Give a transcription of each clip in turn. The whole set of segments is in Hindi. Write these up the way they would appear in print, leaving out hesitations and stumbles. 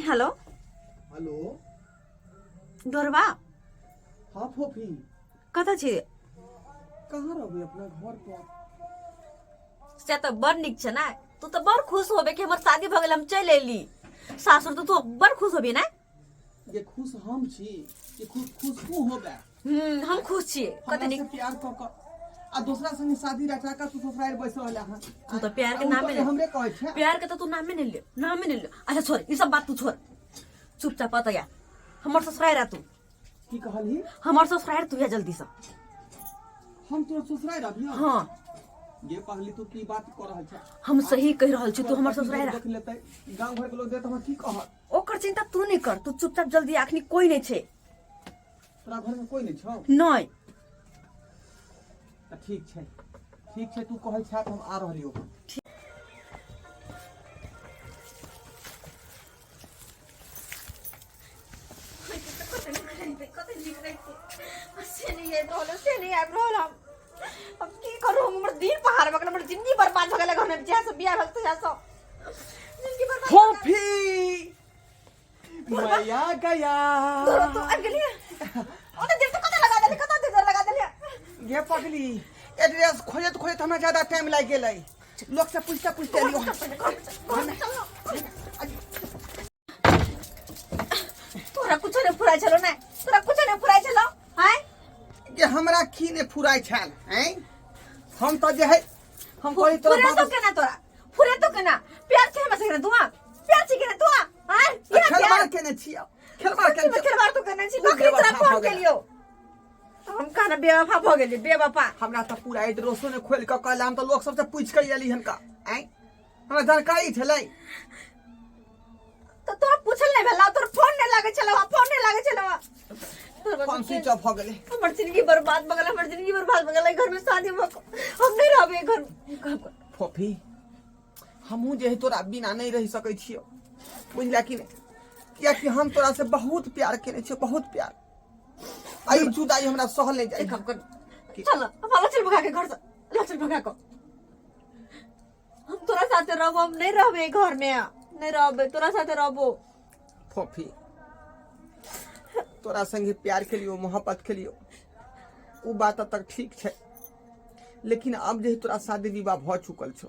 हेलो हेलो डोरवा हाँ फोफी कता छी कहाँ रहबे अपना घर पर से तो बड़ निक छ ना तू तो बड़ खुश होबे कि हमर शादी भ गेल हम चल एली सासुर तो तू बड़ खुश होबी ना ये खुश हम छी ये खुश खुश तू होबे हम खुश छी कते निक प्यार क क आ दूसरा संगे शादी रचा का तू ससुराल बैसल हला हां तू तो प्यार के नाम में हमरे कहै छै प्यार के तो तू नाम में नहीं ले अच्छा छोड़ ई सब बात तू छोड़ चुपचाप पता या हमर ससुराल रा तू की कहली हमर ससुराल तू या जल्दी से हम तोर ससुराल रहबी हां ये पहली तू की बात कर रहल छ हम सही कह रहल छी तू हमर ससुराल देख लेतै गांव भर के लोग देत हम की कहत ओकर चिंता तू नहीं कर तू चुपचाप जल्दी आखनी कोई नहीं छे तोरा घर में कोई नहीं छौ नहीं ठीक छै तू कहै छ हम आ रहलियो अब की करूं हमर दिन पहाड़ बगल हमर जिंदगी बर्बाद हो गेल घर में जैसे बियाह भक्त जैसा जिंदगी बर्बाद फोफी मैया गया तो आ गेलिए ओते देर तो कता लगा देलिए ये पगली एड्रेस खोजत हमरा ज्यादा टाइम लाग गेलै लोग से पूछते एलियो तोरा कुछ नहीं फुराई छलो ना तोरा कुछ नहीं फुराई छलो हैं ये हमरा की ने फुराई छल हैं हम तो जे है हम कोई तो फुरे तो केना तोरा फुरे तो केना प्यार छे हमरा से दुआ प्यार छे केना दुआ हैं ये खेलबार केने छियो खेलबार तो केना छी नौकरी तरह फोन केलियो हम कहना बेवफा भ गेली बेवफा हमरा तो पूरा एड्रेसो ने खोल के कहला हम तो लोग सब से पूछ के एली हनका हैं हमरा जानकारी छलै तो तोरा पूछल नहीं भेला तोर फोन नहीं लागे छलवा फोन स्विच ऑफ हो गेलै हमर जिंदगी बर्बाद भ गेलै घर में शादी हम नहीं रहबे घर फोफी हमहू जे है तोरा बिना नहीं रह सकै छियो बुझला कि नहीं किया कि हम तोरा से बहुत प्यार केने छियो बहुत प्यार आई जुदाई हमरा सहल नहीं जाए चल अब चल भगा के घर से चल भगा को हम तोरा साथे रहबो हम नहीं रहबे घर में नहीं रहबे तोरा साथे रहबो फोफी तोरा संगे प्यार के लियो मोहब्बत के लियो उ बात तक ठीक छै लेकिन अब जे तोरा शादी विवाह भ चुकल छौ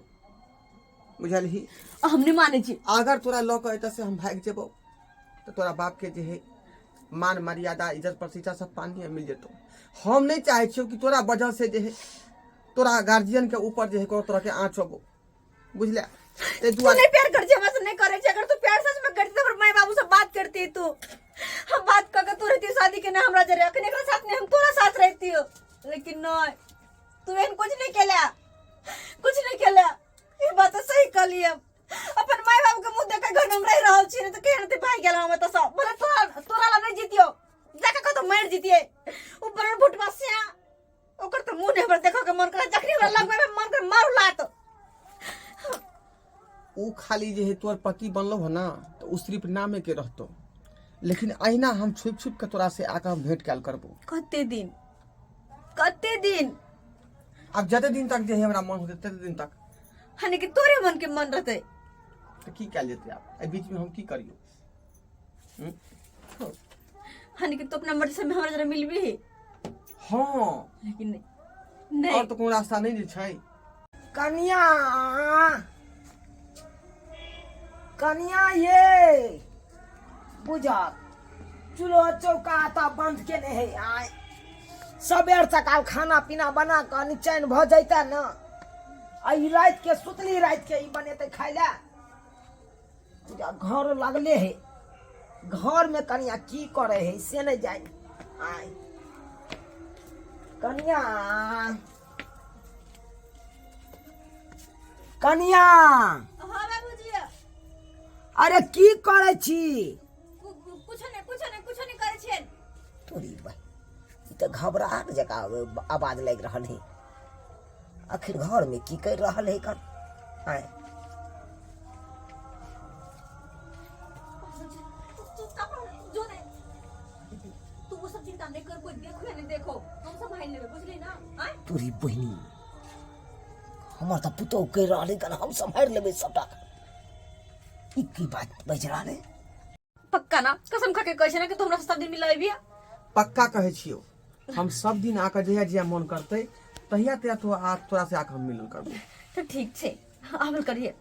बुझलही हम नहीं माने छी अगर तोरा ल के एत से हम भाग जेबो तो तोरा बाप के जे है मान मर्यादा इज्जत प्रतिष्ठा सब पानी में मिल जेतो हम नहीं चाहे छियो कि तोरा वजह से जे है तोरा गार्जियन के ऊपर जे है को तोरा के आँच होबो बुझले तू नहीं प्यार कर छे हमसे नहीं करे छे अगर तू प्यार सच में करती तो माय बाबू से बात करती तू हम बात करके तू रहती शादी के ना हमरा जरे अखने के साथ नहीं हम तोरा साथ रहती हो लेकिन नहीं तू एन कुछ नहीं केला ये बात सही कहली हम अपन माय बाबू के मुंह देख घर में रह रहल छी त केहन ते भाग गेल हम त सब बोले तोरा ला नहीं जीतियो जाके कतो मार जीतिए ऊपर फुटवा से ओकर त मुंह ने पर देखो के मन करे जखनी हमरा लगबे मन कर मारू लात उ खाली जे है तोर पति बनलो हो ना तो उ सिर्फ नामे के रहतो लेकिन अहिना हम छुप के तोरा से आका हम भेंट कैल करबो कते दिन अब जते दिन तक जे है हमरा मन होते तते दिन तक हने कि तोरे मन के मन रहते तो की कैल जेते आप ए बीच में हम की करियो हने कि तो अपना मर्जी से हमरा जरा मिलबी हां लेकिन नहीं और तो कोई रास्ता नहीं छै कन्या ये बुझा चूल्हा चौका ता बंद के नहीं है आए सबेर सकाल खाना पीना बना कर निचैन भ जैता न आई रात के सुतली रात के ई बनेते खाय ला बुझा घर लगले है घर में कन्या की करे है से नहीं जाए आए कन्या हां बाबूजी अरे की करे छी कुछ नहीं करे छे तोरी भाई तो घबराहट जका आवाज लग रहा है आखिर घर में की कर रहा है कर आए तू वो सब चिंता नहीं कर कोई देखो हम सब भाई लेबे बुझली ना तोरी बहिनी हमार तो पुतो कह रहा है हम संभाल लेबे सबटा की बात बज रहा है। पक्का ना कसम खा के कहै छै ना कि तू हमरा से सब दिन मिलऽ अबिया पक्का कहै छियो हम सब दिन आकर जहिया जहिया मन करते तहिया तहिया तो तोरा से आकर हम मिलन करबो तो ठीक छै आबल करिए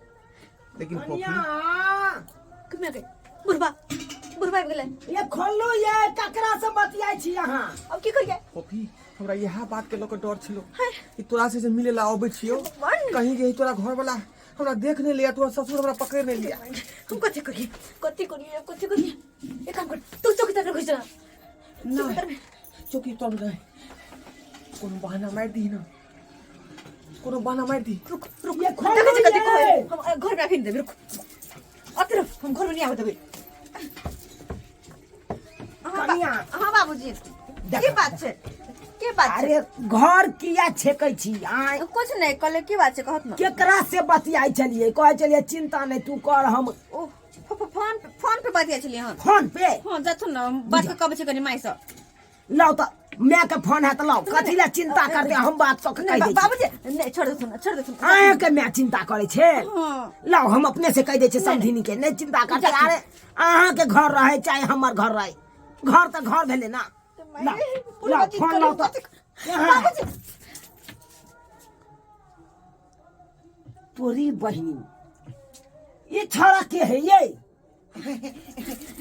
लेकिन कनिया पोखरी कमे गए बुढ़बा बुढ़बा आबि गेलै ये खोलू ये ककरा से बतियाई छी अहाँ अब की करिए पोखरी हमरा यह बात के लोग डर छिलो कि तोरा से मिले ला आबै छियो कहीं जे तोरा घर वाला हमरा देख नहीं लिया तोरा ससुर हमरा पकड़ नहीं लिया हम कथी करिए एक काम कर तू चौकीदार रख जा ना चौकी तोड़ रहे कोनो बहाना मार दी ना कोनो बहाना मार दी रुक रुक ये खोल देखै छै कथी ये। कहै हम घर में आफिन देबे रुक अतर हम घर में नहीं आबे देबे कनिया। हां बाबूजी की बात छै अरे घर किया छेकै छी आय कुछ नहीं कल की बात छै कहत ना केकरा से बतियाई चलिए कहे चलिए चिंता नहीं तू कर हम ओ फोन पे बात चलिए हां फोन पे हां जाथु ना बात के कब छै कनी माई से लाओ तो मैं के फोन है तो लाओ कथी ला चिंता करते हम बात तो कह दे बाबूजी नहीं छोड़ दे आए के मैं चिंता करे छे हां लाओ हम अपने से कह दे छे समझिनी के नहीं चिंता करते अरे अहाँ के घर रहे चाहे हमर घर रहे घर तो घर भेले ना लाओ फोन लाओ तो बाबूजी तोरी बहनी ये छोरा के है ये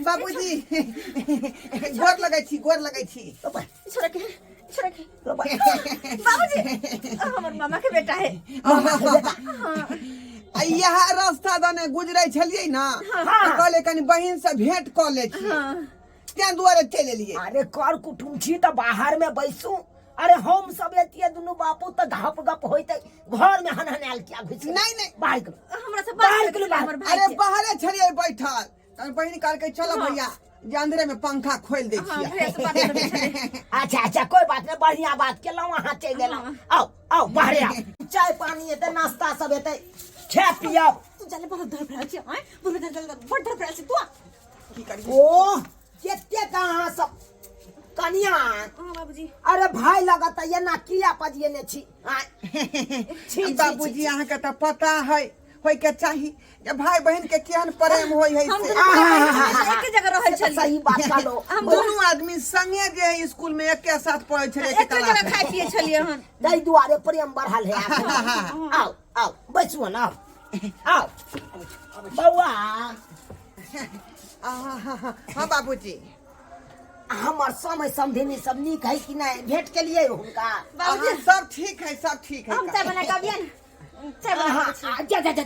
बाबूजी गोर लगै छी छोरा के बाबूजी हमर मामा के बेटा है यह रास्ता दने गुजरे छलिए ना कहले कनी बहिन से भेंट क ले छी त्या दुआरे चल एलिए अरे कर कुटुम छी त बाहर में बैसू अरे हम सब एतिए दुनु बापू त घप गप होइते घर में हनहनाल किया घुस नहीं बाहर हमरा से बाहर बात के कर हमर भाई अरे बाहरे छलिए बैठल तन बहिन कहल के चलो भैया जे अंधेरे में पंखा खोल दे हां भैया से बात छिए कर अच्छा कोई बात नहीं बढ़िया बात केलौ वहां चल गेलौ आओ बाहर आओ चाय पानी एते नाश्ता सब एते खा पियब तू चले बहुत डर पड़ा छै हां बुढ़ बहुत डर पड़ा छै तू की करी ओ केते कहां सब कनिया हां बाबूजी अरे भाई लगत ये ना किया पजिए छी बाबूजी अहाँ के त पता है होय के चाही जे भाई बहन के केहन प्रेम होय है हम से एक जगह रहै छलिए सही बात कहलो हम दोनों आदमी संगे जे है स्कूल में एके साथ पढ़े छले एक जगह खाइ पिए छलिए हन दई दुआरे प्रेम बढ़ल है आओ बैसू ना आओ बउआ हाँ बाबूजी हमर समय समझेनी सब नीक है कि नहीं भेंट के लिए हुनका बाबूजी सब ठीक है हम चाय बना के आबिए न चाय बना के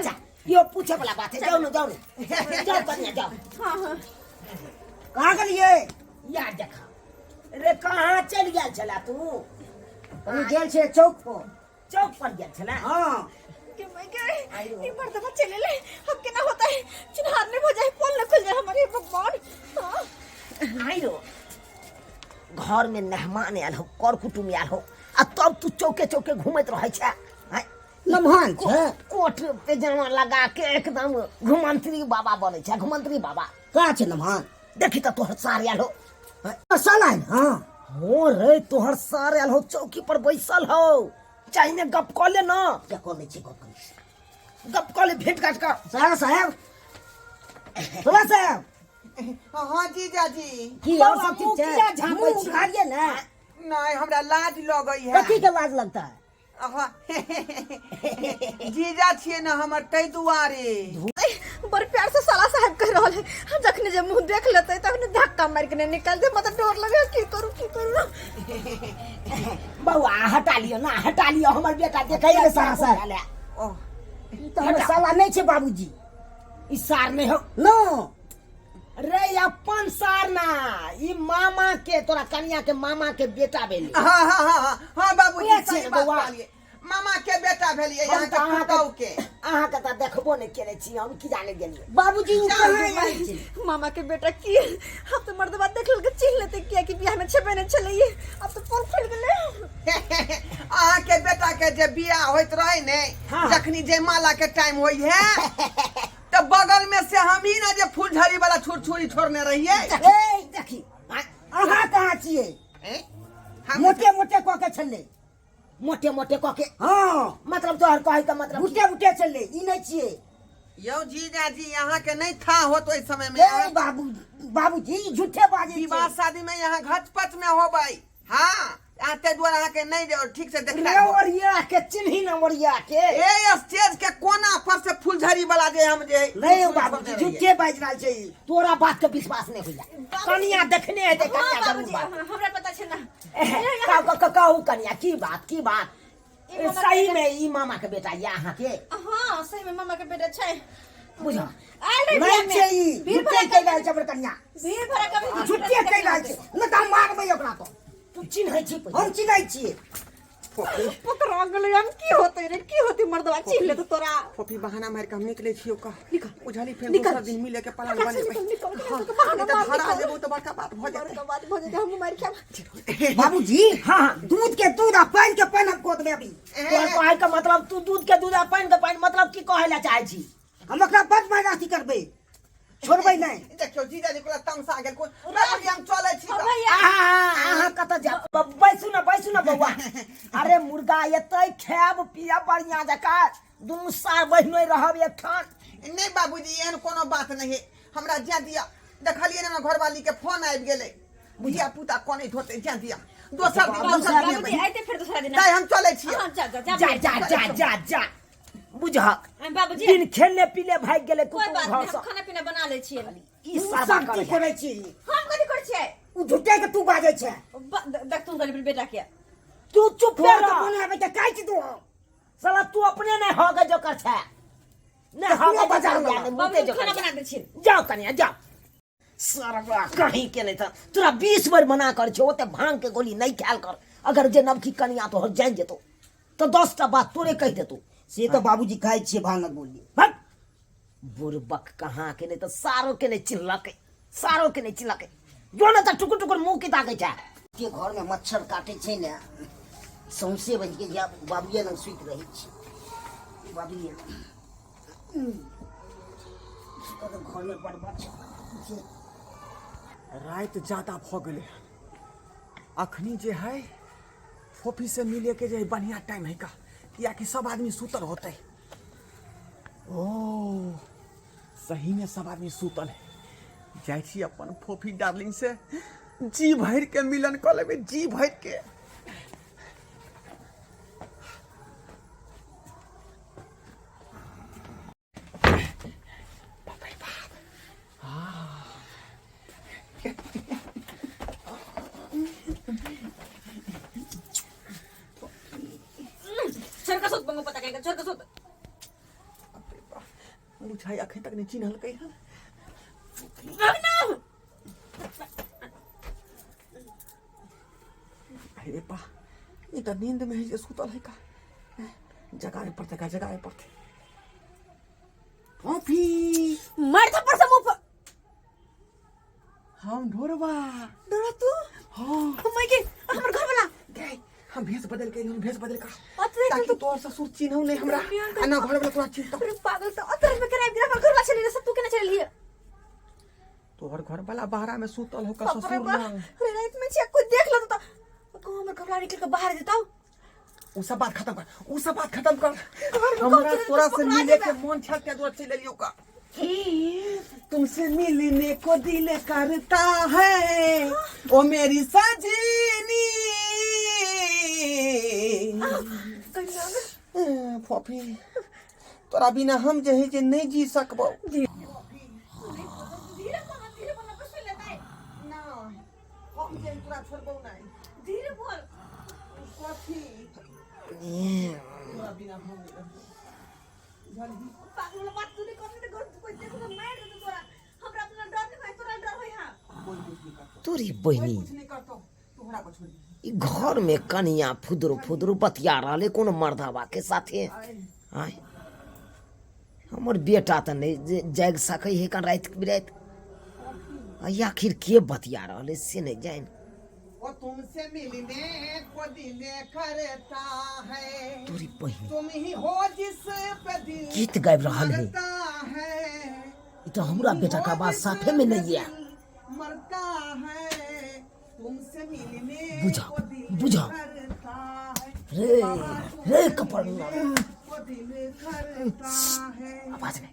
जा यो पूछे वाला बात है जाओ ना जाओ कन्या जाओ हां कहाँ गेलिए यार देखा रे कहाँ चल गेल छला तू गेल छे चौक पर गेल छला हां कि मैं के ये बर्तन चले ले अब केना होता है चिन्हार नहीं हो जाए पोल न खुल जाए हमारे भगवान आई रो घर में मेहमान आयल हो कर कुटुम आयल हो आ तब तू चौके घूमत रहे छे लम्हान छे कोट पे जमा लगा के एकदम घुमंत्री बाबा बने छे घुमंत्री बाबा कहाँ छे लम्हान देखी त तोहर सार आयल हो साला हां हो रे तोहर सार आयल हो चौकी पर बैसल हो चाहिए गप क ले ना क्या क ले छी गप क ले भेंट घाट कर साहब हाँ जीजा जी की और सब ठीक है क्या झांपै छी खाइए ना नहीं हमरा लाज लगई है कथी के लाज लगता है जीजा छिए ना हमर तै दुआरे बड़ प्यार से साला साहब कह रहल है हम जखने जे मुंह देख लेते तखने धक्का मार के निकल दे मतलब डर लगे की करू बउआ हटा लियो हमर बेटा देखै रे सारा सार ओह तो हमर साला नहीं छे बाबूजी ई सार नहीं हो नो रे अपन सार ना ई मामा के तोरा कन्या के मामा के बेटा भेली हाँ बाबूजी छे सही बात बउआ। कहलिए मामा के बेटा भेलिए हम यहाँ तो के पुतौ के अहाँ के त देखबो नहीं केने छी हम की जाने गेलिए बाबूजी चल, कहां है मामा के बेटा की अब तो मर्दबा देख ल के चिन्ह लेते किया कि बियाह में छेबे नहीं चले ये अब तो पोल खुल गेले अहाँ के बेटा के जे बियाह होइत रहे ने हाँ। जखनी जयमाला के टाइम होई है तो बगल में से हम ही ना जे फूलझड़ी वाला छुरछुरी छोड़ने रहिए ए देखी अहाँ कहाँ छिए मोटे क के छले मोटे क के हां मतलब तोहर कहै का मतलब मोटे चले ई नहीं छिए यो जीजा जी यहाँ के नहीं था हो तो इस समय में ए बाबूजी झूठे बाजे विवाह शादी में यहाँ घचपच में हो भाई। हाँ यहाँ ते द्वारा यहाँ के नहीं जाओ ठीक से ले देखा ओरिया के चिन्ही न ओरिया के ए स्टेज के कोना पर से फुलझड़ी वाला जे हम जे नहीं बाबूजी झूठे बाज रहा छै तोरा बात के विश्वास नहीं होला कनिया देखने है हाँ कनिया बाबूजी जरूर बात हमरा पता छै ना कहू कनिया की बात सही में ई मामा के बेटा यहाँ के हाँ सही में मामा के बेटा छै बुझा अरे नहीं छै ई झूठे कह रहल छै कनिया भीड़ भड़ा कभी झूठे कह रहल छै न त मारबै ओकरा तो तू चिन्है छी हम चिन्है छियै पकड़ा गेलै हम की होतै रे की होतै मर्दवा चिन्ह ले तो तोरा फोफी बहाना मार के हम निकले छियो का बुझाली फिर निकल। दूसरा दिन मिले के प्लान बने निकल, हाँ, बहाना नहीं तो मार, धरा निकल। जेबो तो बड़का बात हो जाते बड़का बात भ जेतै हम मार के बाबूजी हाँ दूध के दूध आ पानी के पानी हम कोत में अभी तोहर कहै के मतलब तू दूध के दूध आ पानी के पानी मतलब की कहै ला चाहै छी हम ओकरा बद माराती करबै छोड़बै नहीं देखियो जीजा जी कोला तमसा गेल कोन बाबूजी हम चलै छी ओ का भैया अहाँ कतऽ जा बैसू न बौआ अरे मुर्गा एतै खायब पियब बढ़िया जकाँ दुनू सार बहिनो रहब एकठान नहीं बाबूजी एहन कोनो बात नहीं है हमरा जा दिया देखलिए ना घरवाली के फोन आबि गेलै बुझिया पुता कोने होते जा दिया दोसर दिन बाबूजी आइते फिर दूसरा दिन ताई हम चलै छी हाँ जा जा बुझा बाबूजी दिन खेलने पीले भाग गेले कोई बात कुकुर नहीं घर हम खाना पीना बना ले छियै ई सब की करै छी हम कथी करै छियै उ झूठे के तू बाजै छै देख तुम गरीब बेटा के तू चुप रह तो बोले बेटा काहे छी तू साला तू अपने नहीं हो गए जो कर छै नहीं हो गए बाजार में मुते बाबूजी जो खाना कर बना दे छियै जाओ कन्या जाओ सरवा कहीं के नहीं था तोरा 20 बार मना कर छो ओते भांग के गोली नहीं ख्याल कर अगर जे नबकी कन्या तो हो जान जेतो तो 10 टा बात तोरे कह देतू से तो बाबूजी खाए छे भांग बोली भट बुरबक कहाँ के नहीं तो सारो के नहीं चिल्लके सारो के नहीं चिल्लके जो ना तो टुकुर टुकुर मुंह की ताके छै के घर में मच्छर काटे छे ने सौंसे बज के जा बाबूए लग सुत रही छी बाबूए तो घर में बड़ मच्छर रात ज्यादा भ गेलै अखनी जे है फोफी से मिले के जे बढ़िया टाइम है का या कि सब आदमी सुतल होते ओ सही में सब आदमी सुतल है जाइ छी अपन फोफी डार्लिंग से जी भर के मिलन कर लेबे जी भर के बाप रे बाप छोड़ के सोत बंगो पता कहेगा छोड़ के सोत बुझाई अखन तक नहीं चिन्हल कई हन अरे बा ये तो नींद में है जे सुतल है का जगाए पड़ते फोफी मार थप्पड़ से मुंह पर हम ढोरबा डरा तू हां मैं के हमर घर वाला गए हम भेस बदल के भेस बदल का अतरे ताकि तोर ससुर चिन्हौ नहीं हमरा अन्ना घर वाला तोरा चिन्हता अरे पागल तो अतरे में कराई गिरा घर वाला चले सब तू केना चल लिए तोहर घर वाला बाहरा में सुतल हो का बाप रे ससुर बाप। ना अरे रात में छिया कोई देख लो तो को हमर घर वाला निकल के बाहर देताओ उ सब बात खत्म कर हमरा तोरा से मिले के मन छल के दूर चले लियो का तुमसे मिलने को दिल करता है ओ मेरी सजनी फोफी तोरा बिना हम जे है जे नहीं जी सकबो धीरे बोल पागल बात तू नहीं करने दे कोई देखो तो मार दे तोरा हमरा अपना डर नहीं है तोरा डर होय हां तोरी बहिनी ई घर में कनिया फुदरू बतिया रहले कोनो मर्दावा के साथे आय हमर बेटा त नहीं जाग सकै है कन रात बिरात आखिर के बतिया रहले से नहीं जान वो तुमसे मिलने को दिल करता है तोरी बहिनी तुम ही हो जिस पे दिल गीत गाबि रहल है करता है ई तो हमरा बेटा का बात साफे में नहीं है मरता है तुमसे मिलने बुझा को दिल बुझा करता है रे कपड़ को दिल करता है आवाज में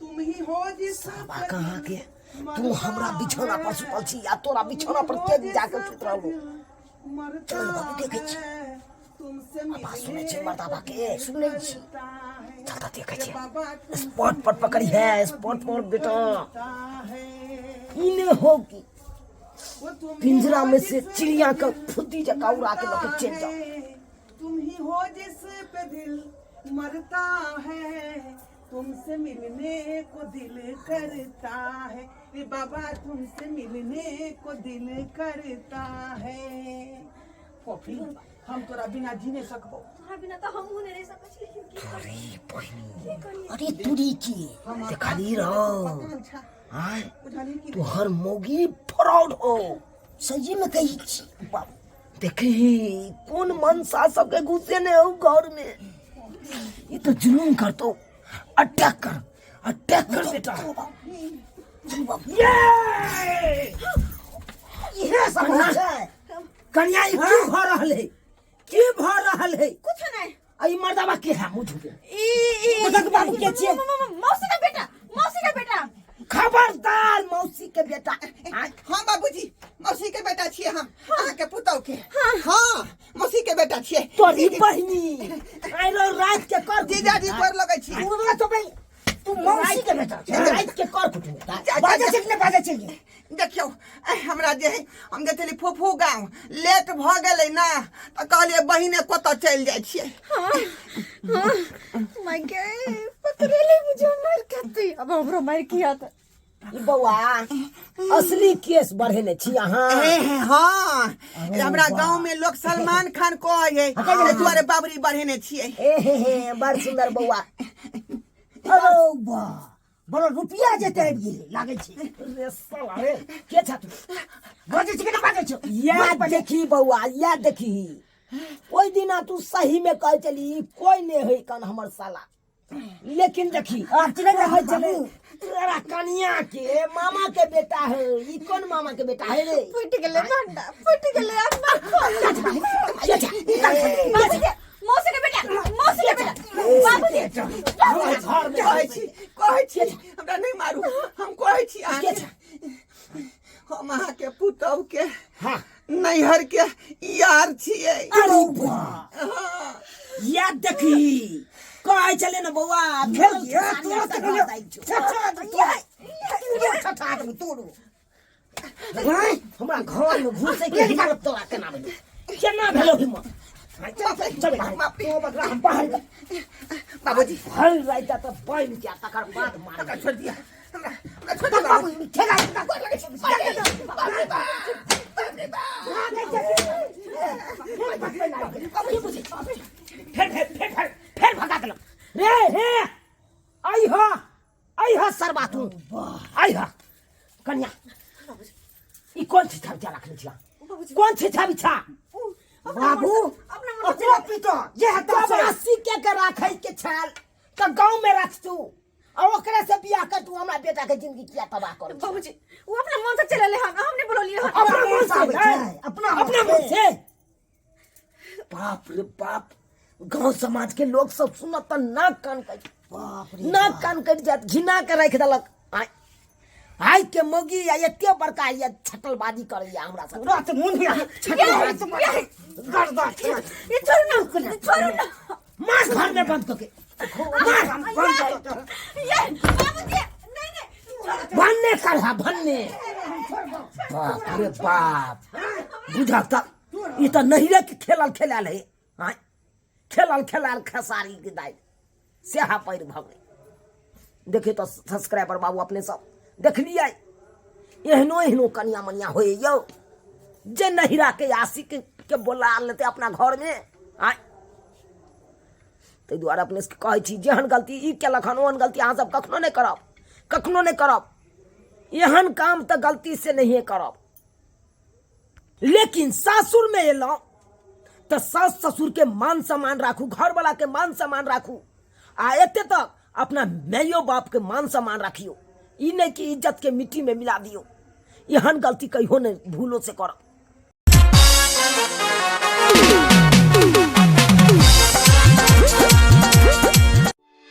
तुम ही हो जिस साबा कहाँ के तू हमरा बिछौना पर सुतल छी या तोरा बिछौना पर के जाके सुत रहलो चल बाबू देखे छी आवाज सुने छी मर्दाबा के सुने छी चलता देखे छी स्पॉट पर पकड़ी है स्पॉट पर बेटा इने हो की पिंजरा में से चिड़िया का फुद्दी जका उड़ा के लेके चल जाओ तुम ही हो जिस पे दिल मरता है तुमसे मिलने को दिल करता है रे बाबा तुमसे मिलने को दिल करता है कॉफी हम तोरा बिना जी नहीं सकबो तोहरा बिना तो हम नहीं रह सकत छी लेकिन की अरे बहनी अरे तुरी की दिखाली रहो हां तू हर मोगी फ्रॉड हो सही में कही छी बाबू देखी कौन मनसा सबके गुस्से ने हो घर में ये तो जुलूम कर तो अटैक कर बेटा ये सब है कन्या ई क्यों भ रहल है कुछ नहीं आई मर्दाबा के है मुझ पे ई मदक बाबू के छे मौसी का बेटा खबरदार मौसी के बेटा हाँ बाबूजी मौसी के बेटा छिए हम अहाँ के पुतौ के हाँ मौसी के बेटा छिए तोरी बहिनी आई रो रात के कर जीजाजी पर लगै छी तो भाई तू मौसी के बेटा रात के कर कुछ बाजे चल देखियो हमरा जे है हम गेली फुफू गांव लेट भ गेलै ना त कहलिए बहिने कत चल जाय छिए माय गॉड पकड़ले मुझे मार खाती अब हमरो मार किया था बउआ असली केस बढ़ेने छी अहाँ हाँ हमरा गांव में लोग सलमान खान कहै है दुआरे बाबरी बढ़ेने छिए ए बड़ सुंदर बउआ अरे वाह बड़ा रुपया जेते आबि गेल लागे छी रे साला रे के छ तू बाजे छी के बाजे छ याद देखी बउआ याद देखी ओइ दिना तू सही में कह चली कोई ने होई कन हमर साला लेकिन देखी अब चले रह चले तेरा कन्या के मामा के बेटा है ई कौन मामा के बेटा है रे फट गेले भांडा फट गेले अम्मा मौसी के बेटा बाबूजी कहै छी हमरा नहीं मारू हम कहै छी हम अहाँ के पुतौ के नैहर के यार छिए अरे वाह याद देखी कहै चले न बउआ खेल हमरा घर में घुसे के हिम्मत तोरा केना भेलो हिम्मत चल हम बाहर बाबूजी हल राइता तो पाइन क्या तकर बाद मार छोड़ दिया बाबू ठेगा फिर भगा के रे आई हो सरबा तू आई हो कन्या ई कौन सी छाप रखने छिया कौन सी छाप छा बाबू अपना पितो जे हता से के राखै के छाल त गांव में रख तू और ओकरे से बियाह कर तू हमरा बेटा के जिंदगी किया तबाह कर बाबूजी वो अपना मन से चले ले हमने बोलिए अपना मन से अपना मन से बाप रे बाप गांव समाज के लोग सब सुनत त नाक कान कर बाप रे नाक कान कर जात घिना के रख देलक हाय के मोगी या एते बड़का या छटलबाजी करैया हमरा सब रात मुंडिया छटलबाजी गर्दा ये छोड़ ना मार घर में बंद करके ये बाबूजी नहीं भन्ने कर भन्ने बाप रे बाप बुझाता ई त नहिरे के खेलल है हाय खेलल खसारी के दाई सेहा पैर भगे देखे तो सब्सक्राइबर बाबू अपने सब देख लिया एहनो कन्या मनिया होए यो जे नहिरा के आशिक के बोला लेते अपना घर में आय ते द्वारा अपने से कहै छी जेहन गलती ई केलक हन ओहन गलती अहाँ सब कखनो नहीं करब एहन काम तो गलती से नहीं करब लेकिन सासुर में एलौ तो सास ससुर के मान सम्मान राखू घर वाला के मान सम्मान राखू आ एते तक अपना माइयो बाप के मान सम्मान राखियो ई नहीं कि इज्जत के मिट्टी में मिला दियो एहन गलती कहियो नहीं भूलो से करब